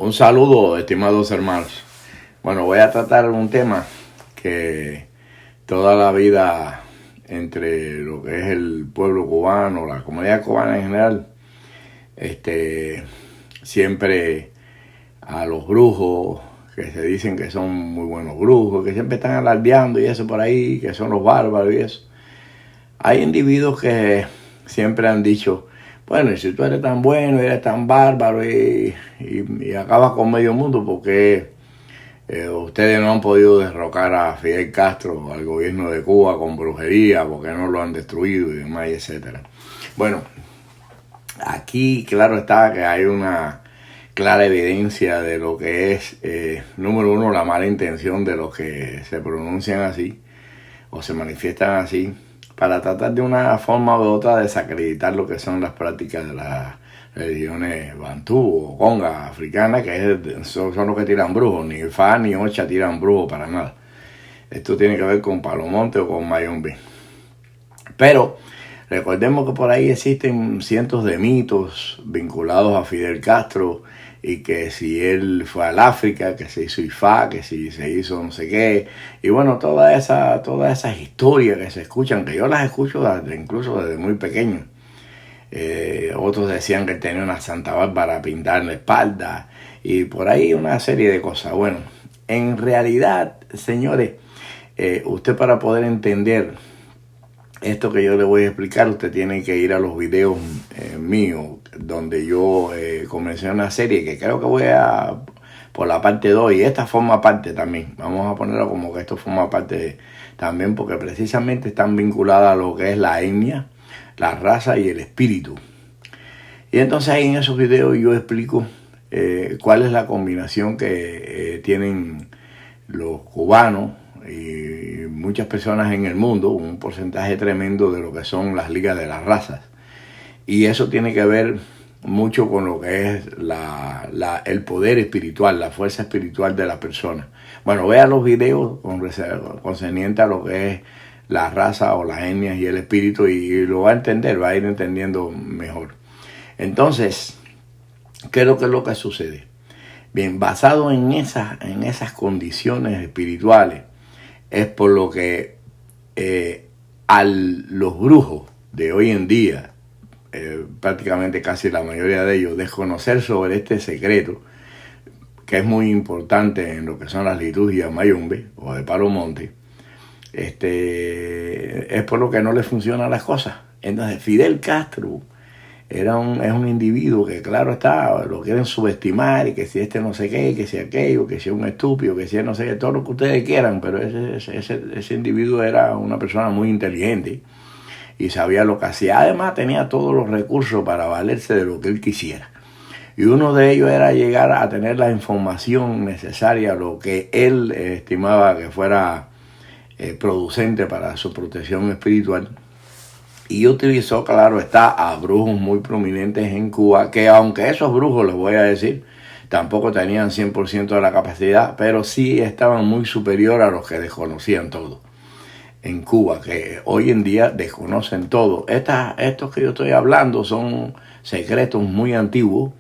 Un saludo, estimados hermanos. Bueno, voy a tratar un tema que toda la vida entre lo que es el pueblo cubano, la comunidad cubana en general, siempre a los brujos, que se dicen que son muy buenos brujos, que siempre están alardeando y eso por ahí, que son los bárbaros y eso. Hay individuos que siempre han dicho, bueno, y si tú eres tan bueno y eres tan bárbaro y acabas con medio mundo, porque ustedes no han podido derrocar a Fidel Castro, al gobierno de Cuba con brujería, porque no lo han destruido y demás, etcétera. Bueno, aquí claro está que hay una clara evidencia de lo que es, número uno, la mala intención de los que se pronuncian así o se manifiestan así, para tratar de una forma u otra de desacreditar lo que son las prácticas de las religiones bantú o conga africanas, que son los que tiran brujos. Ni Fa ni Ocha tiran brujos para nada. Esto tiene que ver con Palomonte o con Mayombe. Pero recordemos que por ahí existen cientos de mitos vinculados a Fidel Castro, y que si él fue al África, que se hizo Ifá, que si se hizo no sé qué, y bueno, todas esas historias que se escuchan, que yo las escucho incluso desde muy pequeño. Otros decían que tenía una Santa Bárbara pintada en la espalda, y por ahí una serie de cosas. Bueno, en realidad, señores, usted para poder entender esto que yo le voy a explicar, usted tiene que ir a los videos míos, donde yo comencé una serie que creo que voy a por la parte 2, y esta forma parte también. Vamos a ponerlo como que esto forma parte también, porque precisamente están vinculadas a lo que es la etnia, la raza y el espíritu. Y entonces ahí en esos videos yo explico cuál es la combinación que tienen los cubanos y muchas personas en el mundo, un porcentaje tremendo de lo que son las ligas de las razas. Y eso tiene que ver mucho con lo que es el poder espiritual, la fuerza espiritual de la persona. Bueno, vea los videos concernientes a lo que es la raza o las etnias y el espíritu, y lo va a entender, va a ir entendiendo mejor. Entonces, ¿qué es lo que sucede? Bien, basado en esas condiciones espirituales, es por lo que los brujos de hoy en día, prácticamente casi la mayoría de ellos, desconocer sobre este secreto, que es muy importante en lo que son las liturgias mayombe o de Palomonte, es por lo que no le funcionan las cosas. Entonces Fidel Castro es un individuo que, claro está, lo quieren subestimar, y que si no sé qué, que si aquello, que si un estúpido, que si no sé qué, todo lo que ustedes quieran, pero ese individuo era una persona muy inteligente y sabía lo que hacía. Además tenía todos los recursos para valerse de lo que él quisiera. Y uno de ellos era llegar a tener la información necesaria, lo que él estimaba que fuera producente para su protección espiritual. Y utilizó, claro está, a brujos muy prominentes en Cuba, que aunque esos brujos, les voy a decir, tampoco tenían 100% de la capacidad, pero sí estaban muy superior a los que desconocían todo. en Cuba, que hoy en día desconocen todo. Estos que yo estoy hablando son secretos muy antiguos.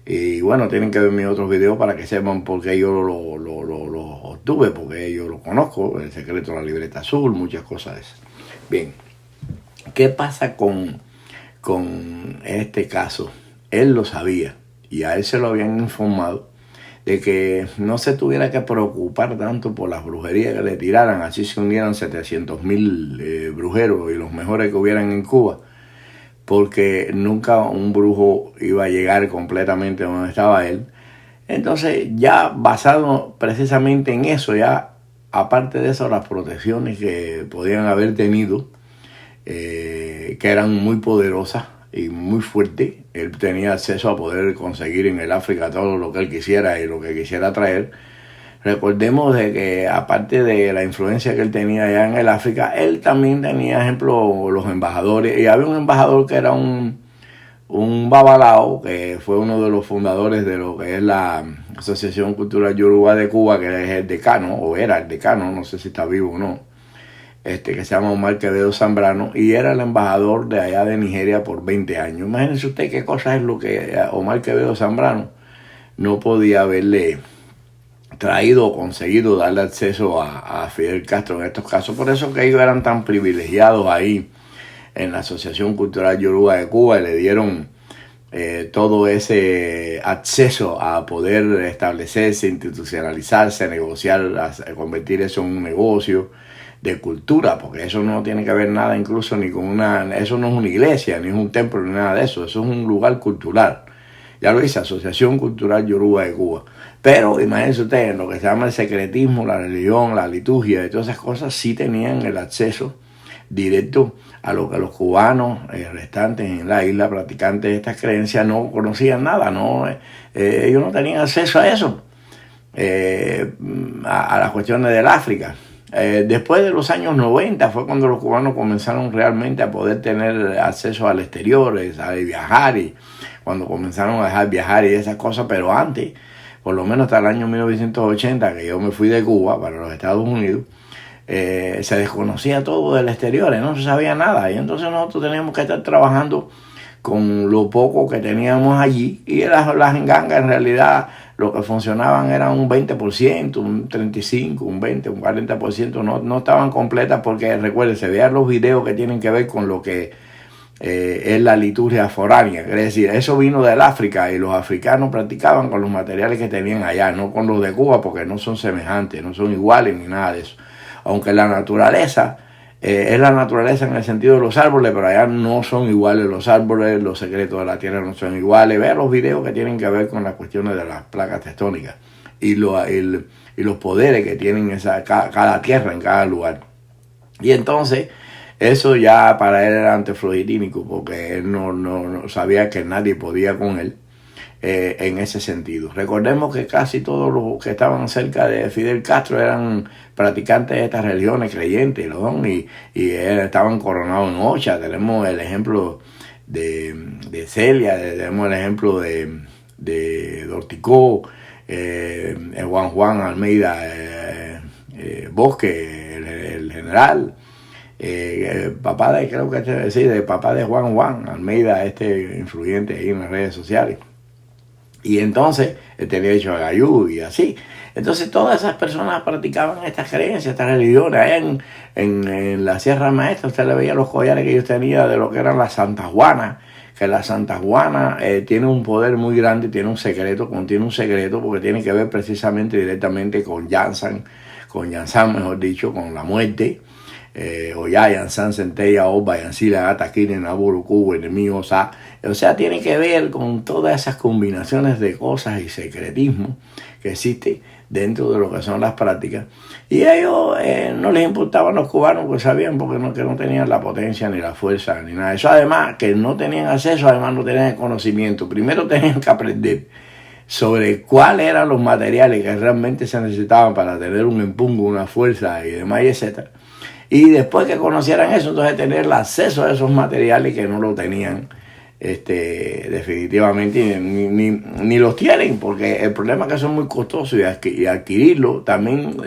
Y bueno, tienen que ver mis otros videos para que sepan por qué yo lo obtuve, porque yo lo conozco, el secreto de la libreta azul, muchas cosas de esas. Bien, ¿qué pasa con este caso? Él lo sabía y a él se lo habían informado de que no se tuviera que preocupar tanto por las brujerías que le tiraran, así se unieran 700.000 brujeros y los mejores que hubieran en Cuba, porque nunca un brujo iba a llegar completamente donde estaba él. Entonces, ya basado precisamente en eso, ya aparte de eso, las protecciones que podían haber tenido, que eran muy poderosas y muy fuertes, él tenía acceso a poder conseguir en el África todo lo que él quisiera y lo que quisiera traer. Recordemos de que aparte de la influencia que él tenía allá en el África, él también tenía, ejemplo, los embajadores. Y había un embajador que era un babalao, que fue uno de los fundadores de lo que es la Asociación Cultural Yoruba de Cuba, que es el decano, o era el decano, no sé si está vivo o no, que se llama Omar Quevedo Zambrano, y era el embajador de allá de Nigeria por 20 años. Imagínense usted qué cosa es lo que Omar Quevedo Zambrano no podía haberle traído o conseguido darle acceso a Fidel Castro en estos casos. Por eso que ellos eran tan privilegiados ahí en la Asociación Cultural Yoruba de Cuba y le dieron todo ese acceso a poder establecerse, institucionalizarse, negociar, convertir eso en un negocio de cultura, porque eso no tiene que ver nada incluso ni con eso no es una iglesia, ni es un templo, ni nada de eso, eso es un lugar cultural. Ya lo dice, Asociación Cultural Yoruba de Cuba. Pero imagínense ustedes, en lo que se llama el secretismo, la religión, la liturgia y todas esas cosas, sí tenían el acceso directo a lo que los cubanos restantes en la isla, practicantes de estas creencias, no conocían nada, ellos no tenían acceso a eso, a las cuestiones del África. Después de los años 90 fue cuando los cubanos comenzaron realmente a poder tener acceso al exterior, a viajar, y cuando comenzaron a dejar viajar y esas cosas, pero antes, por lo menos hasta el año 1980, que yo me fui de Cuba para los Estados Unidos, se desconocía todo del exterior, no se sabía nada, y entonces nosotros teníamos que estar trabajando con lo poco que teníamos allí, y las engangas en realidad lo que funcionaban eran un 20%, un 35%, un 20%, un 40%, no estaban completas, porque recuerden, se vean los videos que tienen que ver con lo que es la liturgia foránea, es decir, eso vino del África y los africanos practicaban con los materiales que tenían allá, no con los de Cuba, porque no son semejantes, no son iguales ni nada de eso. Aunque la naturaleza es la naturaleza en el sentido de los árboles, pero allá no son iguales los árboles, los secretos de la tierra no son iguales. Vean los videos que tienen que ver con las cuestiones de las placas tectónicas y los poderes que tienen cada tierra en cada lugar. Y entonces eso ya para él era antiflogitínico, porque él no sabía que nadie podía con él en ese sentido. Recordemos que casi todos los que estaban cerca de Fidel Castro eran practicantes de estas religiones, creyentes, y estaban coronados en Ocha. Tenemos el ejemplo de Celia, tenemos el ejemplo de Dorticó, Juan Almeida Bosque, el general, papá de Juan Almeida, influyente ahí en las redes sociales. Y entonces tenía hecho a Gayú y así. Entonces todas esas personas practicaban estas creencias, estas religiones. Allá en la Sierra Maestra usted le veía los collares que ellos tenían de lo que eran las Santa Juana, que la Santa Juana tiene un poder muy grande, contiene un secreto, porque tiene que ver precisamente directamente con Yansan, mejor dicho, con la muerte. Oya, Yansan, Centella, Oba, Yansila, Gata, Kine, Naburu, Cuba, Enemigo, o sea, tiene que ver con todas esas combinaciones de cosas y secretismo que existe dentro de lo que son las prácticas. Y a ellos no les importaban los cubanos, pues sabían que no tenían la potencia ni la fuerza ni nada de eso. Además, que no tenían acceso, además no tenían el conocimiento. Primero tenían que aprender sobre cuáles eran los materiales que realmente se necesitaban para tener un empungo, una fuerza y demás, etc. Y después que conocieran eso, entonces tener el acceso a esos materiales que no lo tenían definitivamente, ni los tienen, porque el problema es que son muy costosos y adquirirlo también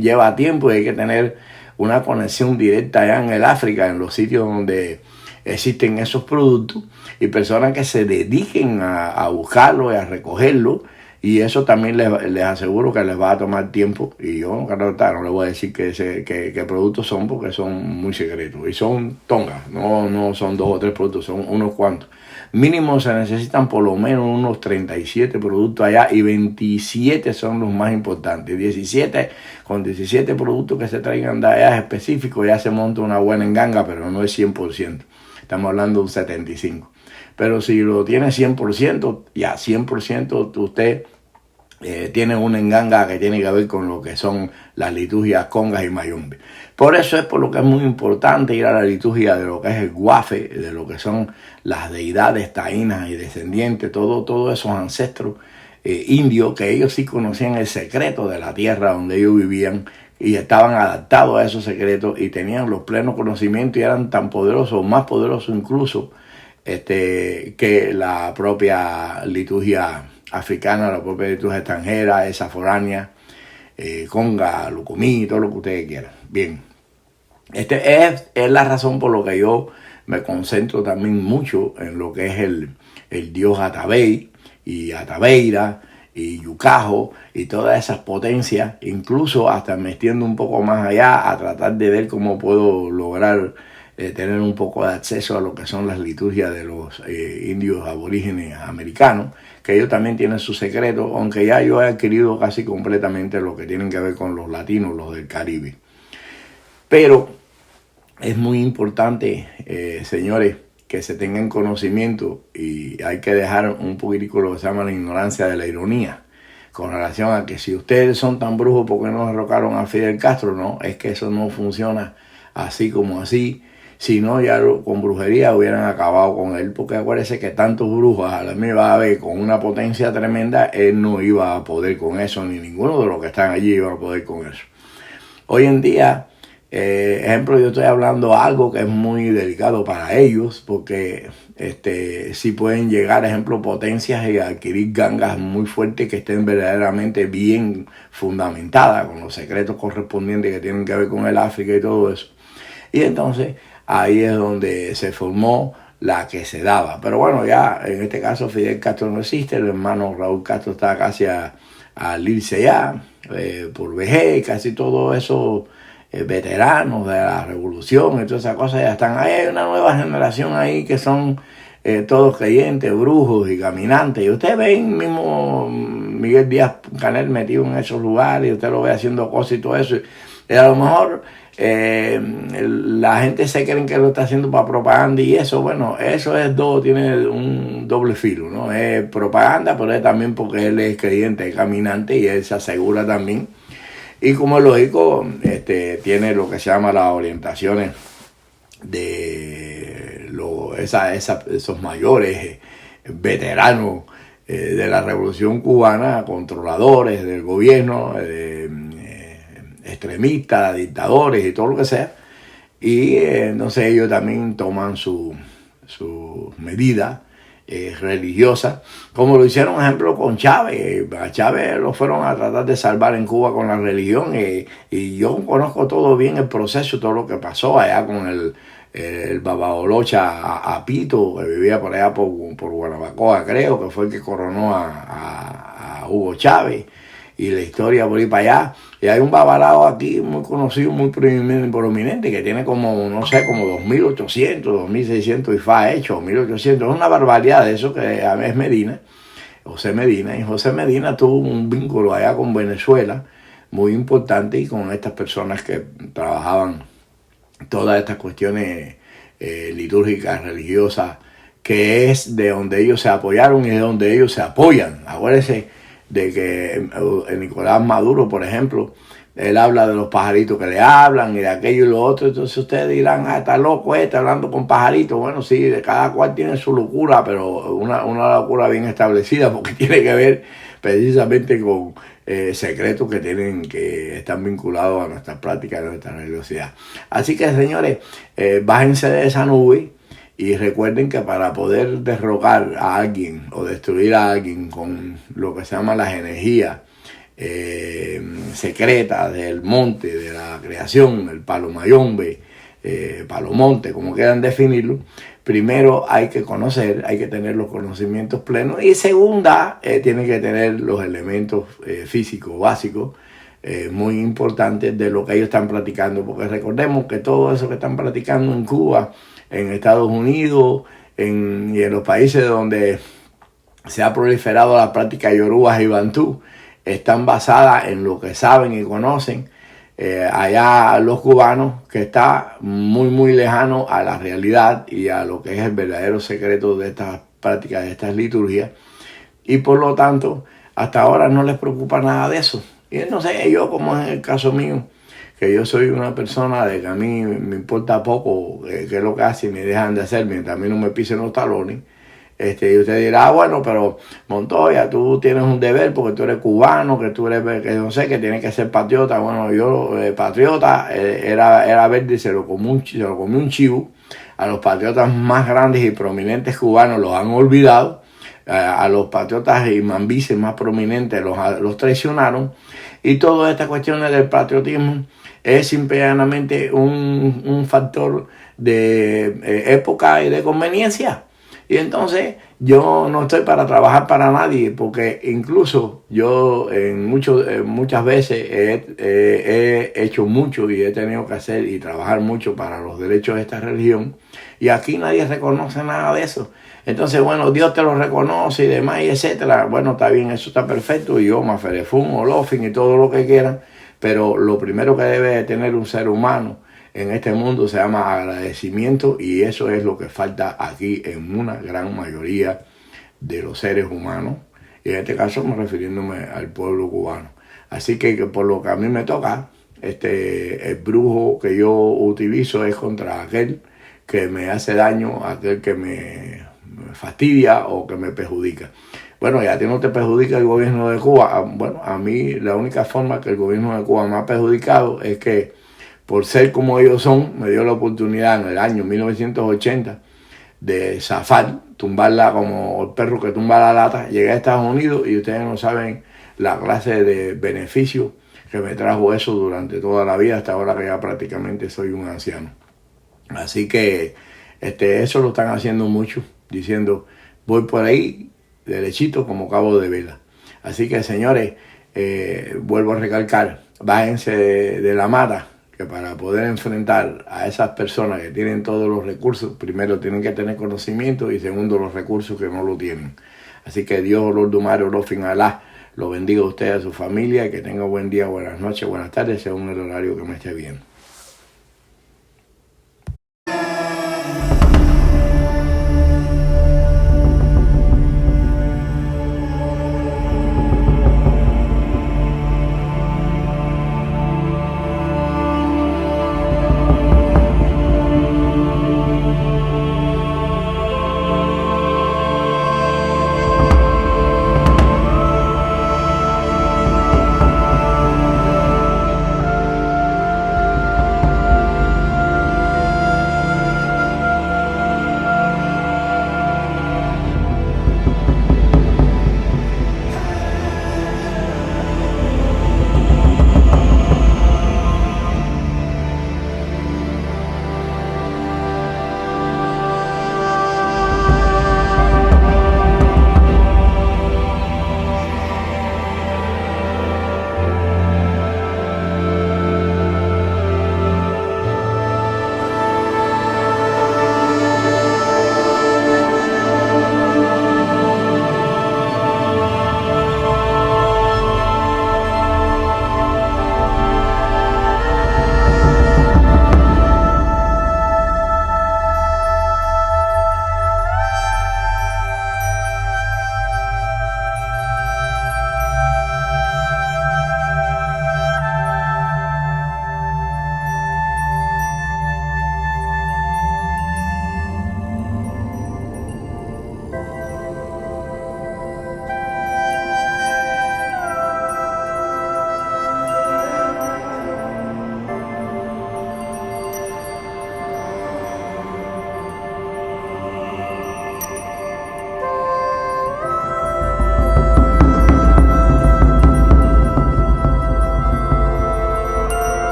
lleva tiempo y hay que tener una conexión directa allá en el África, en los sitios donde existen esos productos, y personas que se dediquen a buscarlo y a recogerlo. Y eso también les aseguro que les va a tomar tiempo. Y yo, claro, no les voy a decir qué productos son, porque son muy secretos. Y son tongas, no son 2 o 3 productos, son unos cuantos. Mínimo se necesitan por lo menos unos 37 productos allá, y 27 son los más importantes. 17, con 17 productos que se traigan de allá específicos, ya se monta una buena enganga, pero no es 100%. Estamos hablando de un 75%. Pero si lo tiene 100%, ya 100% usted tiene una enganga que tiene que ver con lo que son las liturgias congas y mayombe. Por eso es por lo que es muy importante ir a la liturgia de lo que es el guafe, de lo que son las deidades taínas y descendientes, todos esos ancestros indios, que ellos sí conocían el secreto de la tierra donde ellos vivían y estaban adaptados a esos secretos y tenían los plenos conocimientos y eran tan poderosos, más poderosos incluso que la propia liturgia africana, la propia liturgia extranjera, esa foránea, conga, lucumí, todo lo que ustedes quieran. Bien, es la razón por lo que yo me concentro también mucho en lo que es el dios Atabey y Atabeira y Yucajo y todas esas potencias, incluso hasta me extiendo un poco más allá a tratar de ver cómo puedo lograr tener un poco de acceso a lo que son las liturgias de los indios aborígenes americanos, que ellos también tienen sus secretos, aunque ya yo he adquirido casi completamente lo que tienen que ver con los latinos, los del Caribe. Pero es muy importante, señores, que se tengan conocimiento, y hay que dejar un poquitico lo que se llama la ignorancia de la ironía, con relación a que si ustedes son tan brujos, ¿por qué no derrocaron a Fidel Castro? No, es que eso no funciona así como así. Si no, ya con brujería hubieran acabado con él, porque acuérdense que tantos brujos a la misma vez con una potencia tremenda, él no iba a poder con eso, ni ninguno de los que están allí iba a poder con eso. Hoy en día, ejemplo, yo estoy hablando algo que es muy delicado para ellos, porque sí pueden llegar, ejemplo, potencias y adquirir gangas muy fuertes que estén verdaderamente bien fundamentadas con los secretos correspondientes que tienen que ver con el África y todo eso. Y entonces ahí es donde se formó la que se daba. Pero bueno, ya en este caso Fidel Castro no existe, el hermano Raúl Castro está casi al irse ya, por vejez, casi todos esos veteranos de la revolución y todas esas cosas ya están ahí. Hay una nueva generación ahí que son todos creyentes, brujos y caminantes. Y usted ve mismo Miguel Díaz Canel metido en esos lugares, y usted lo ve haciendo cosas y todo eso. Y a lo mejor la gente se cree que lo está haciendo para propaganda, y eso, bueno, eso tiene un doble filo, ¿no? Es propaganda, pero es también porque él es creyente, es caminante, y él se asegura también. Y como es lógico, tiene lo que se llama las orientaciones de esos mayores veteranos de la Revolución Cubana, controladores del gobierno, extremistas, dictadores y todo lo que sea. Y entonces ellos también toman sus medidas religiosas, como lo hicieron, por ejemplo, con Chávez. A Chávez lo fueron a tratar de salvar en Cuba con la religión, y yo conozco todo bien el proceso, todo lo que pasó allá con el Babaolocha a Pito, que vivía por allá por Guanabacoa, creo, que fue el que coronó a Hugo Chávez, y la historia por ir para allá. Y hay un babalao aquí muy conocido, muy prominente, que tiene como, no sé, como 2.800, 2.600 IFA hechos, 1.800. Es una barbaridad de eso, que es Medina, José Medina. Y José Medina tuvo un vínculo allá con Venezuela muy importante, y con estas personas que trabajaban todas estas cuestiones litúrgicas, religiosas, que es de donde ellos se apoyaron y de donde ellos se apoyan. Acuérdense de que Nicolás Maduro, por ejemplo, él habla de los pajaritos que le hablan y de aquello y lo otro. Entonces ustedes dirán, está loco está hablando con pajaritos. Bueno, sí, de cada cual tiene su locura, pero una locura bien establecida, porque tiene que ver precisamente con secretos que están vinculados a nuestras prácticas, a nuestra religiosidad. Así que, señores, bájense de esa nube. Y recuerden que para poder derrocar a alguien o destruir a alguien con lo que se llama las energías secretas del monte, de la creación, el palo mayombe, palo monte, como quieran definirlo, primero hay que conocer, hay que tener los conocimientos plenos, y segunda, tiene que tener los elementos físicos básicos muy importantes de lo que ellos están practicando, porque recordemos que todo eso que están practicando en Cuba, en Estados Unidos y en los países donde se ha proliferado la práctica yorubas y bantú, están basadas en lo que saben y conocen allá los cubanos, que está muy lejano a la realidad y a lo que es el verdadero secreto de estas prácticas, de estas liturgias, y por lo tanto hasta ahora no les preocupa nada de eso. Y no sé, yo, como en el caso mío, que yo soy una persona de que a mí me importa poco qué es lo que hacen y me dejan de hacer mientras a mí no me pisen los talones. Y usted dirá, bueno, pero Montoya, tú tienes un deber porque tú eres cubano, que tú eres, que no sé, que tienes que ser patriota. Bueno, yo, patriota, era verde y se lo comió un chivo. A los patriotas más grandes y prominentes cubanos los han olvidado. A los patriotas y mambises más prominentes los traicionaron. Y todas estas cuestiones del patriotismo es simplemente un factor de época y de conveniencia. Y entonces yo no estoy para trabajar para nadie, porque incluso yo muchas veces he hecho mucho y he tenido que hacer y trabajar mucho para los derechos de esta religión, y aquí nadie reconoce nada de eso. Entonces, bueno, Dios te lo reconoce y demás, y etcétera. Bueno, está bien, eso está perfecto, y yo, Maferefún, Olofin y todo lo que quieran, pero lo primero que debe de tener un ser humano en este mundo se llama agradecimiento, y eso es lo que falta aquí en una gran mayoría de los seres humanos, y en este caso refiriéndome al pueblo cubano. Así que por lo que a mí me toca, el brujo que yo utilizo es contra aquel que me hace daño, aquel que me fastidia o que me perjudica. Bueno, ya a ti no te perjudica el gobierno de Cuba. Bueno, a mí la única forma que el gobierno de Cuba me ha perjudicado es que, por ser como ellos son, me dio la oportunidad en el año 1980 de zafar, tumbarla como el perro que tumba la lata. Llegué a Estados Unidos y ustedes no saben la clase de beneficio que me trajo eso durante toda la vida, hasta ahora que ya prácticamente soy un anciano. Así que eso lo están haciendo mucho, diciendo, voy por ahí derechito como cabo de vela. Así que, señores, vuelvo a recalcar, bájense de la mata, que para poder enfrentar a esas personas que tienen todos los recursos, primero tienen que tener conocimiento, y segundo, los recursos que no lo tienen. Así que Dios, Olodumare, Olofin, Alá, lo bendiga a usted y a su familia, y que tenga buen día, buenas noches, buenas tardes, según el horario que me esté viendo.